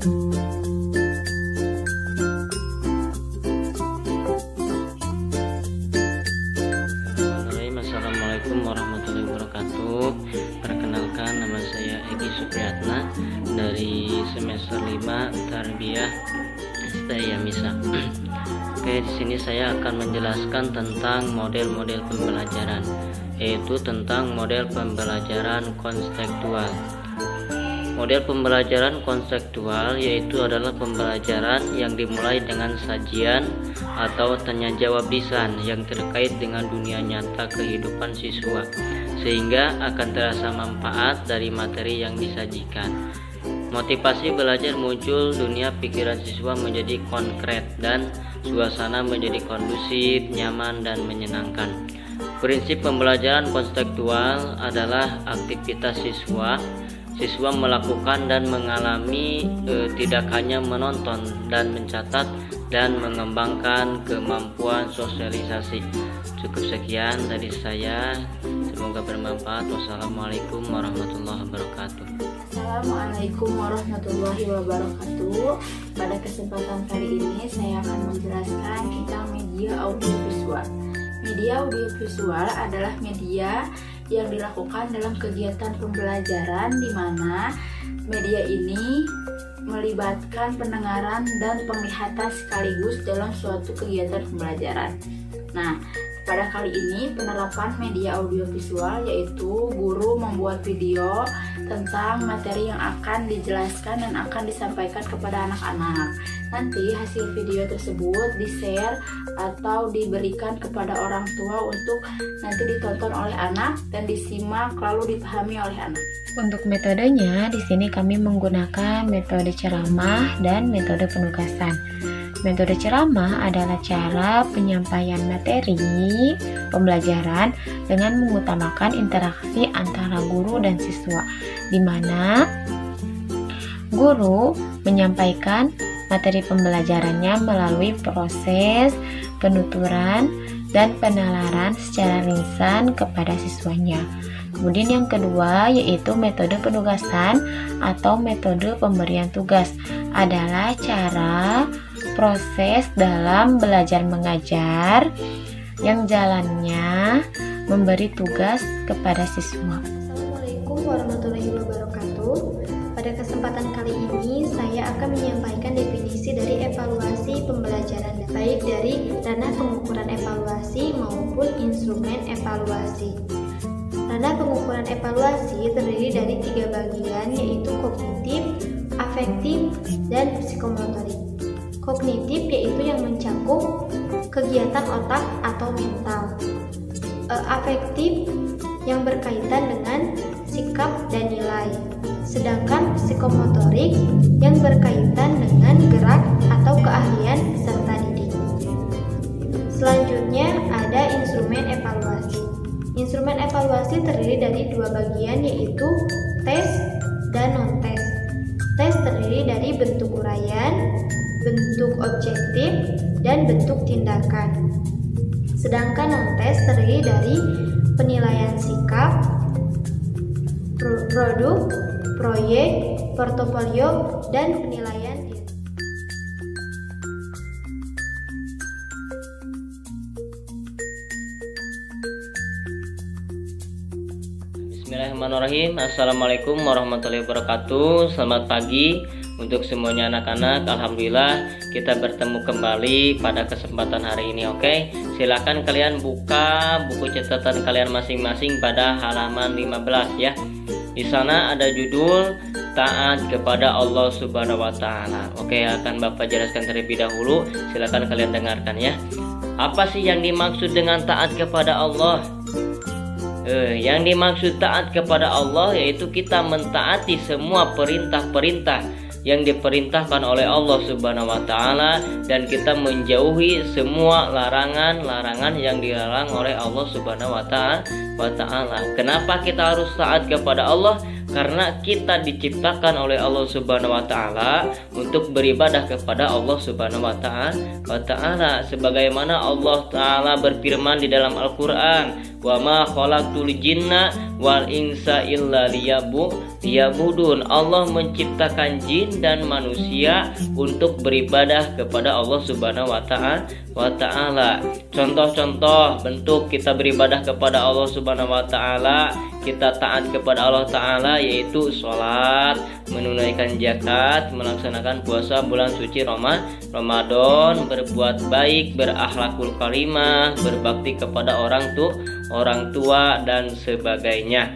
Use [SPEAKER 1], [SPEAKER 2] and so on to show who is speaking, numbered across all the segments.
[SPEAKER 1] Assalamualaikum warahmatullahi wabarakatuh. Perkenalkan, nama saya Egi Supriyatna dari semester 5 Tarbiyah Staya Misa. Oke, di sini saya akan menjelaskan tentang model-model pembelajaran, yaitu tentang model pembelajaran konstekstual. Model pembelajaran konstekstual yaitu adalah pembelajaran yang dimulai dengan sajian atau tanya jawab lisan yang terkait dengan dunia nyata kehidupan siswa, sehingga akan terasa manfaat dari materi yang disajikan. Motivasi belajar muncul, dunia pikiran siswa menjadi konkret dan suasana menjadi kondusif, nyaman, dan menyenangkan. Prinsip pembelajaran konstekstual adalah aktivitas siswa melakukan dan mengalami, tidak hanya menonton dan mencatat dan mengembangkan kemampuan sosialisasi. Cukup sekian dari saya, semoga bermanfaat. Wassalamualaikum warahmatullahi wabarakatuh.
[SPEAKER 2] Assalamualaikum warahmatullahi wabarakatuh. Pada kesempatan kali ini saya akan menjelaskan tentang media audiovisual. Media audiovisual adalah media yang dilakukan dalam kegiatan pembelajaran, di mana media ini melibatkan pendengaran dan penglihatan sekaligus dalam suatu kegiatan pembelajaran. Nah, pada kali ini penerapan media audiovisual yaitu guru membuat video tentang materi yang akan dijelaskan dan akan disampaikan kepada anak-anak. Nanti hasil video tersebut di-share atau diberikan kepada orang tua untuk nanti ditonton oleh anak dan disimak lalu dipahami oleh anak.
[SPEAKER 3] Untuk metodenya, di sini kami menggunakan metode ceramah dan metode penugasan. Metode ceramah adalah cara penyampaian materi pembelajaran dengan mengutamakan interaksi antara guru dan siswa, di mana guru menyampaikan materi pembelajarannya melalui proses penuturan dan penalaran secara lisan kepada siswanya. Kemudian yang kedua yaitu metode penugasan atau metode pemberian tugas, adalah cara proses dalam belajar mengajar yang jalannya memberi tugas kepada siswa.
[SPEAKER 4] Assalamualaikum warahmatullahi wabarakatuh. Pada kesempatan kali ini saya akan menyampaikan definisi dari evaluasi pembelajaran, baik dari ranah pengukuran evaluasi maupun instrumen evaluasi. Ranah pengukuran evaluasi terdiri dari 3 bagian, yaitu kognitif, afektif, dan psikomotorik. Kognitif yaitu yang mencakup kegiatan otak atau mental. Afektif yang berkaitan dengan sikap dan nilai. Sedangkan psikomotorik yang berkaitan dengan gerak atau keahlian peserta didik. Selanjutnya ada instrumen evaluasi. Instrumen evaluasi terdiri dari 2 bagian, yaitu tes dan non-tes. Tes terdiri dari bentuk uraian, bentuk objektif, dan bentuk tindakan. Sedangkan non-tes terdiri dari penilaian sikap, produk, proyek, portofolio, dan penilaian diri.
[SPEAKER 1] Bismillahirrahmanirrahim. Assalamualaikum warahmatullahi wabarakatuh. Selamat pagi untuk semuanya anak-anak. Alhamdulillah kita bertemu kembali pada kesempatan hari ini. Oke, silakan kalian buka buku catatan kalian masing-masing pada halaman 15 ya. Di sana ada judul taat kepada Allah Subhanahu wa taala. Oke, akan Bapak jelaskan terlebih dahulu. Silakan kalian dengarkan ya. Apa sih yang dimaksud dengan taat kepada Allah? Yang dimaksud taat kepada Allah yaitu kita mentaati semua perintah-perintah yang diperintahkan oleh Allah Subhanahu wa taala, dan kita menjauhi semua larangan-larangan yang dilarang oleh Allah Subhanahu wa taala. Kenapa kita harus taat kepada Allah? Karena kita diciptakan oleh Allah Subhanahu wa taala untuk beribadah kepada Allah Subhanahu wa taala, sebagaimana Allah taala berfirman di dalam Al-Qur'an, "Wa ma khalaqtul jinna wal insa illa liya'budun. Allah menciptakan jin dan manusia untuk beribadah kepada Allah Subhanahu wa ta'ala. Contoh-contoh bentuk kita beribadah kepada Allah Subhanahu wa ta'ala, kita taat kepada Allah ta'ala, yaitu sholat, menunaikan zakat, melaksanakan puasa bulan suci Ramadan, berbuat baik, berakhlakul karimah, berbakti kepada orang tua dan sebagainya.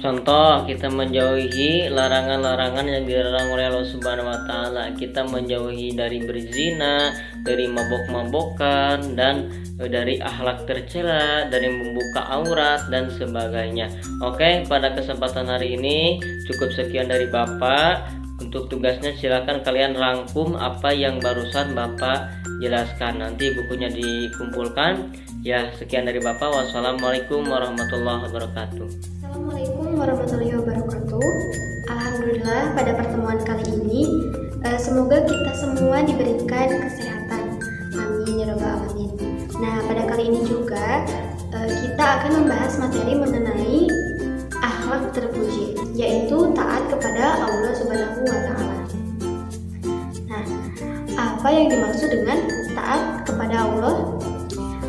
[SPEAKER 1] Contoh, kita menjauhi larangan-larangan yang dilarang oleh Allah Subhanahu wa ta'ala. Kita menjauhi dari berzina, dari mabok-mabokan, dan dari akhlak tercela, dari membuka aurat dan sebagainya. Oke, pada kesempatan hari ini cukup sekian dari Bapak. Untuk tugasnya silakan kalian rangkum apa yang barusan Bapak jelaskan. Nanti bukunya dikumpulkan. Ya, sekian dari Bapak. Wassalamualaikum warahmatullahi wabarakatuh.
[SPEAKER 4] Assalamualaikum warahmatullahi wabarakatuh. Alhamdulillah, pada pertemuan kali ini semoga kita semua diberikan kesehatan. Amin ya rabbal alamin. Nah, pada kali ini juga kita akan membahas materi mengenai akhlak terpuji, yaitu taat kepada Allah Subhanahu wa ta'ala. Nah, apa yang dimaksud dengan taat kepada Allah?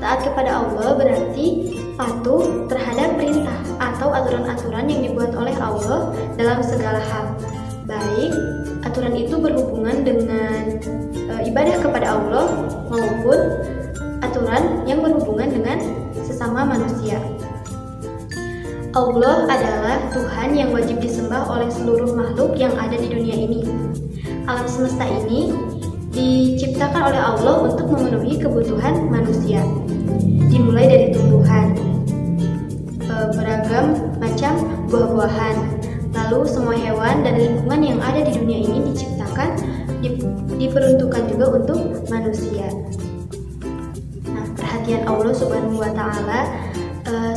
[SPEAKER 4] Taat kepada Allah berarti patuh terhadap perintah atau aturan-aturan yang dibuat oleh Allah dalam segala hal. Baik aturan itu berhubungan dengan ibadah kepada Allah maupun aturan yang berhubungan dengan sesama manusia. Allah adalah Tuhan yang wajib disembah oleh seluruh makhluk yang ada di dunia ini. Alam semesta ini diciptakan oleh Allah untuk memenuhi kebutuhan manusia. Dimulai dari tumbuhan, beragam macam buah-buahan, lalu semua hewan dan lingkungan yang ada di dunia ini diciptakan, diperuntukkan juga untuk manusia. Nah, perhatian Allah Subhanahu wa ta'ala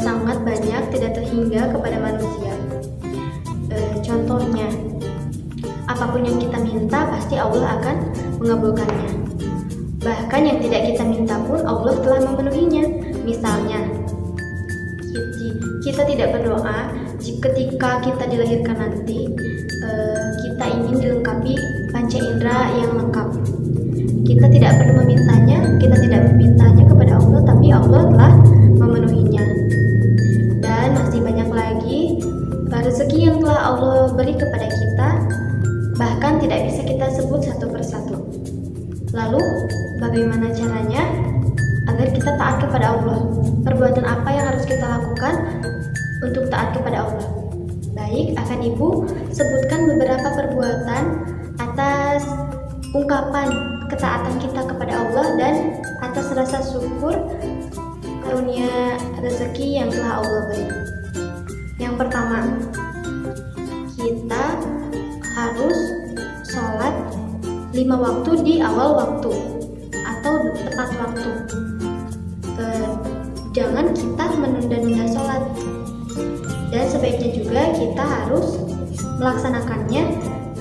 [SPEAKER 4] sangat banyak, tidak terhingga kepada manusia. Contohnya, apapun yang kita minta pasti Allah akan mengabulkannya. Bahkan yang tidak kita minta pun Allah telah memenuhinya. Misalnya, kita tidak berdoa ketika kita dilahirkan nanti kita ingin dilengkapi panca indera yang lengkap. Kita tidak perlu memintanya kepada Allah, tapi Allah telah memenuhinya. Dan masih banyak lagi rezeki yang telah Allah beri kepada kita, bahkan tidak bisa kita sebut satu persatu. Lalu, bagaimana caranya agar kita taat kepada Allah? Perbuatan apa yang harus kita lakukan untuk taat kepada Allah? Baik, akan Ibu sebutkan beberapa perbuatan atas ungkapan ketaatan kita kepada Allah dan atas rasa syukur karunia rezeki yang telah Allah beri. Yang pertama, kita harus sholat 5 waktu di awal waktu atau tepat waktu. Jangan kita menunda-nunda sholat. Dan sebaiknya juga kita harus melaksanakannya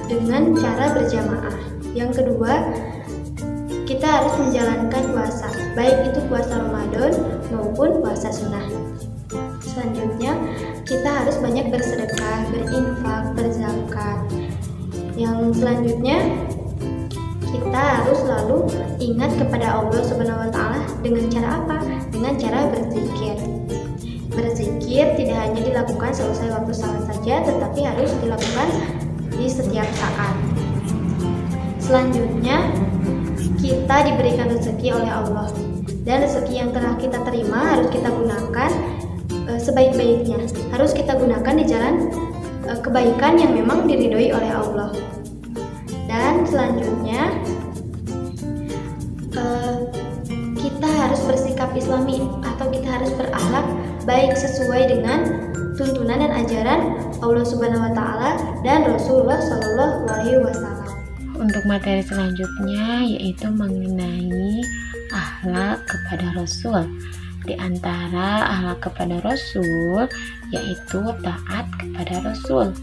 [SPEAKER 4] dengan cara berjamaah. Yang kedua, kita harus menjalankan puasa, baik itu puasa Ramadan maupun puasa sunnah. Selanjutnya, kita harus banyak bersedekah, berinfak, berzakat. Yang selanjutnya, kita harus selalu ingat kepada Allah Subhanahu wa ta'ala dengan cara apa? Dengan cara berzikir. Berzikir tidak hanya dilakukan selesai waktu salat saja, tetapi harus dilakukan di setiap saat. Selanjutnya, kita diberikan rezeki oleh Allah, dan rezeki yang telah kita terima harus kita gunakan sebaik-baiknya. Harus kita gunakan di jalan kebaikan yang memang diridhoi oleh Allah. Dan selanjutnya, kita harus bersikap islami atau kita harus berakhlak baik sesuai dengan tuntunan dan ajaran Allah Subhanahu wa ta'ala dan Rasulullah Shallallahu alaihi wasallam.
[SPEAKER 3] Untuk materi selanjutnya yaitu mengenai akhlak kepada Rasul. Di antara akhlak kepada Rasul yaitu taat kepada Rasul.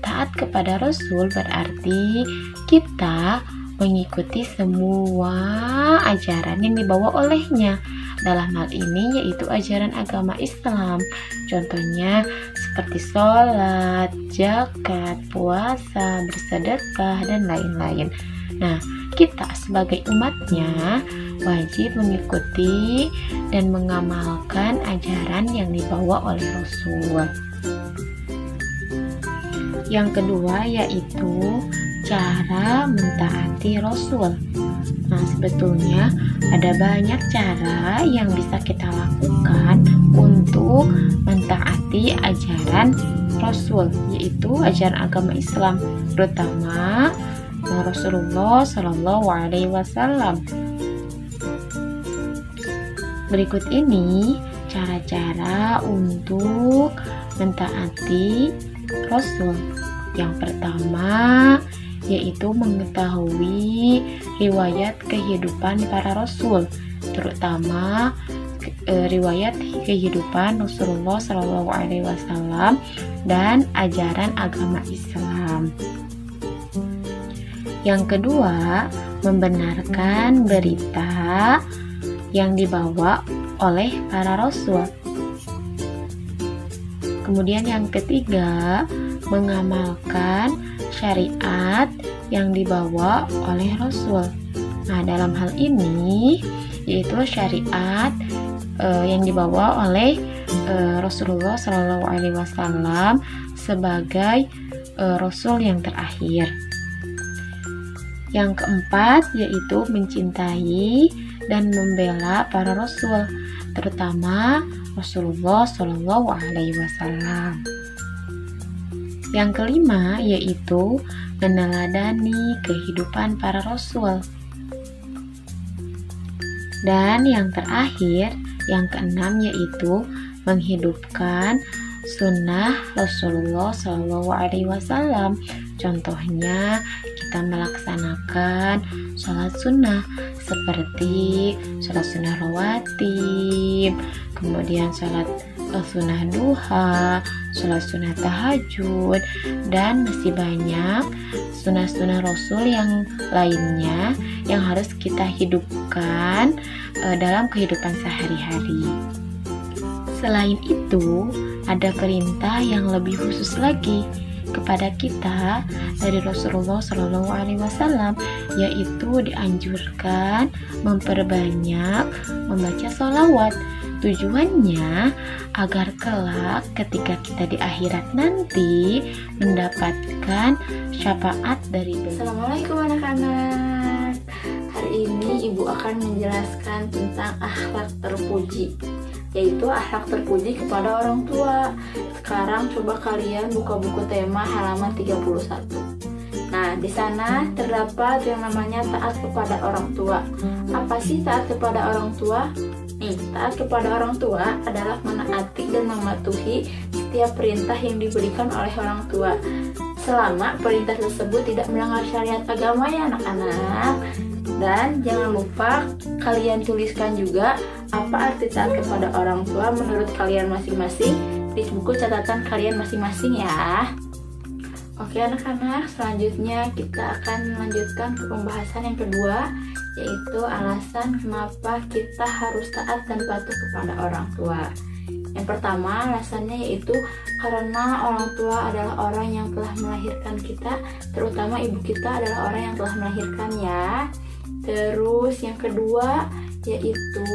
[SPEAKER 3] Taat kepada Rasul berarti kita mengikuti semua ajaran yang dibawa olehnya. Dalam hal ini yaitu ajaran agama Islam. Contohnya seperti sholat, zakat, puasa, bersedekah, dan lain-lain. Nah, kita sebagai umatnya wajib mengikuti dan mengamalkan ajaran yang dibawa oleh Rasul. Yang kedua yaitu cara mentaati Rasul. Nah, sebetulnya ada banyak cara yang bisa kita lakukan untuk mentaati ajaran Rasul, yaitu ajaran agama Islam, terutama Rasulullah Shallallahu Alaihi Wasallam. Berikut ini cara-cara untuk mentaati Rasul. Yang pertama yaitu mengetahui riwayat kehidupan para Rasul, terutama riwayat kehidupan Rasulullah Shallallahu Alaihi Wasallam dan ajaran agama Islam. Yang kedua, membenarkan berita yang dibawa oleh para Rasul. Kemudian yang ketiga, mengamalkan syariat yang dibawa oleh Rasul. Nah, dalam hal ini yaitu syariat yang dibawa oleh Rasulullah Shallallahu Alaihi Wasallam sebagai Rasul yang terakhir. Yang keempat yaitu mencintai dan membela para Rasul, terutama Rasulullah Shallallahu Alaihi Wasallam. Yang kelima yaitu meneladani kehidupan para Rasul. Dan yang terakhir, yang keenam yaitu menghidupkan sunnah Rasulullah Shallallahu Alaihi Wasallam. Contohnya kita melaksanakan sholat sunnah seperti sholat sunnah rawatib, kemudian sholat sunnah duha, sholat sunnah tahajud, dan masih banyak sunnah-sunnah Rasul yang lainnya yang harus kita hidupkan dalam kehidupan sehari-hari. Selain itu, ada perintah yang lebih khusus lagi kepada kita dari Rasulullah Shallallahu Alaihi Wasallam, yaitu dianjurkan memperbanyak membaca sholawat. Tujuannya agar kelak ketika kita di akhirat nanti mendapatkan syafaat dari beliau.
[SPEAKER 2] Assalamualaikum anak-anak. Hari ini ibu akan menjelaskan tentang akhlak terpuji, yaitu akhlak terpuji kepada orang tua. Sekarang coba kalian buka buku tema halaman 31. Nah, di sana terdapat yang namanya taat kepada orang tua. Apa sih taat kepada orang tua? Nih, taat kepada orang tua adalah menaati dan mematuhi setiap perintah yang diberikan oleh orang tua, selama perintah tersebut tidak melanggar syariat agama ya anak-anak. Dan jangan lupa kalian tuliskan juga apa arti taat kepada orang tua menurut kalian masing-masing di buku catatan kalian masing-masing ya. Oke anak-anak, selanjutnya kita akan melanjutkan ke pembahasan yang kedua, yaitu alasan kenapa kita harus taat dan patuh kepada orang tua. Yang pertama alasannya yaitu karena orang tua adalah orang yang telah melahirkan kita, terutama ibu kita adalah orang yang telah melahirkan ya. Terus yang kedua yaitu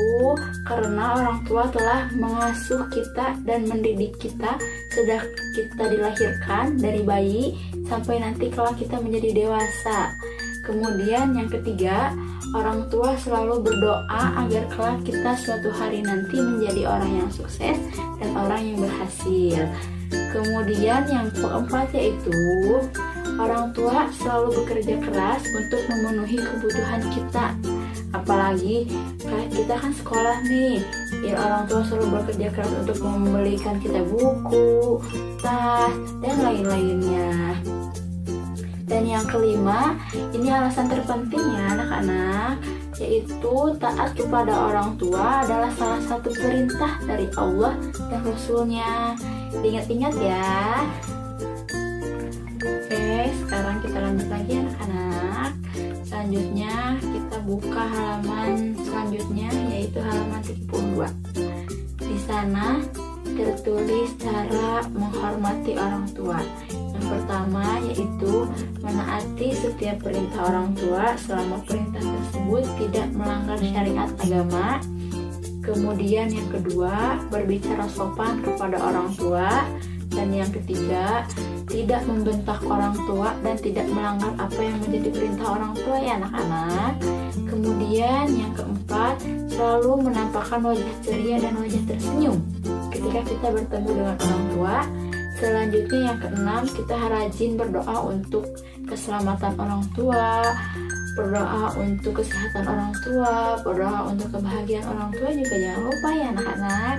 [SPEAKER 2] karena orang tua telah mengasuh kita dan mendidik kita sejak kita dilahirkan dari bayi sampai nanti kalau kita menjadi dewasa. Kemudian yang ketiga, orang tua selalu berdoa agar kelak kita suatu hari nanti menjadi orang yang sukses dan orang yang berhasil. Kemudian yang keempat yaitu orang tua selalu bekerja keras untuk memenuhi kebutuhan kita. Apalagi kita kan sekolah nih, ya orang tua selalu bekerja keras untuk membelikan kita buku, tas, dan lain-lainnya. Dan yang kelima, ini alasan terpentingnya anak-anak, yaitu taat kepada orang tua adalah salah satu perintah dari Allah dan Rasulnya. Ingat-ingat ya. Oke, sekarang kita lanjut lagi anak-anak. Selanjutnya kita buka halaman selanjutnya, yaitu halaman 32. Di sana tertulis cara menghormati orang tua. Yang pertama yaitu menaati setiap perintah orang tua selama perintah tersebut tidak melanggar syariat agama. Kemudian yang kedua, berbicara sopan kepada orang tua. Dan yang ketiga, tidak membentak orang tua dan tidak melanggar apa yang menjadi perintah orang tua ya anak-anak. Kemudian yang keempat, selalu menampakkan wajah ceria dan wajah tersenyum ketika kita bertemu dengan orang tua. Selanjutnya yang keenam, kita rajin berdoa untuk keselamatan orang tua, berdoa untuk kesehatan orang tua, berdoa untuk kebahagiaan orang tua juga jangan lupa ya anak-anak.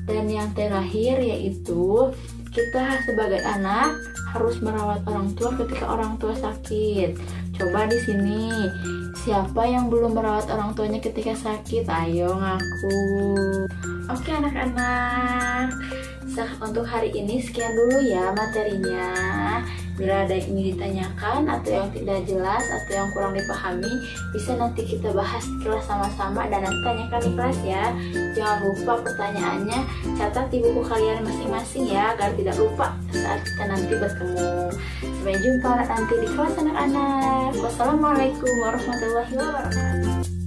[SPEAKER 2] Dan yang terakhir yaitu kita sebagai anak harus merawat orang tua ketika orang tua sakit. Coba di sini, siapa yang belum merawat orang tuanya ketika sakit? Ayo ngaku. Oke anak-anak, untuk hari ini sekian dulu ya materinya. Bila ada yang ingin ditanyakan atau yang tidak jelas atau yang kurang dipahami, bisa nanti kita bahas di kelas sama-sama dan nanti tanyakan di kelas ya. Jangan lupa pertanyaannya catat di buku kalian masing-masing ya, agar tidak lupa saat kita nanti bertemu. Sampai jumpa nanti di kelas anak-anak. Wassalamualaikum warahmatullahi wabarakatuh.